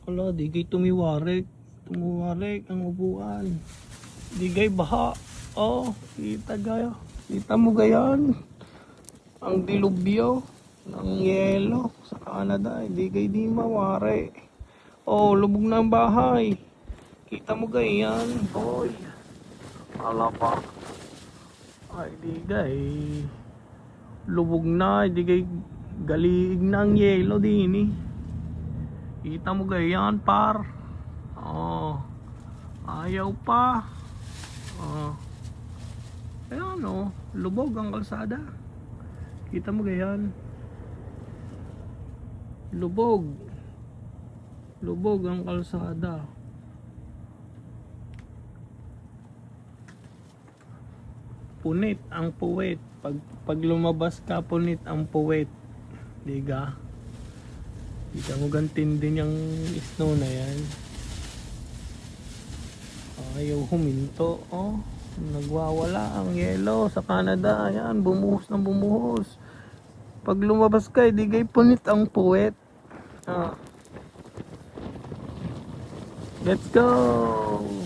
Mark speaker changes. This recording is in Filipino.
Speaker 1: Wala, di kay tumiwarek. Tumuwarek ang upuan. Di kay baha. Oh, kita gaya. Kita mo gayan. Ang dilubyo ng yelo sa Canada. Di kay di mawari. Oh, lubog na ang bahay. Kita mo gayan. Hoy. Ala pa. Ay, di kay. Lubog na. Di kay galig na ang yelo din eh. Kita mo gayan par. Oh. Ayaw pa. Oh. Ayan oh. Lubog ang kalsada. Kita mo gayan. Lubog. Lubog ang kalsada. Punit ang puwet. Pag lumabas ka, punit ang puwet. Diga. Kita mo gantin din yung snow na yan. Ayaw huminto. Oh, nagwawala ang yelo sa Canada. Ayan, bumuhos ng bumuhos. Pag lumabas ka, di kay punit ang puwet. Ah. Let's go!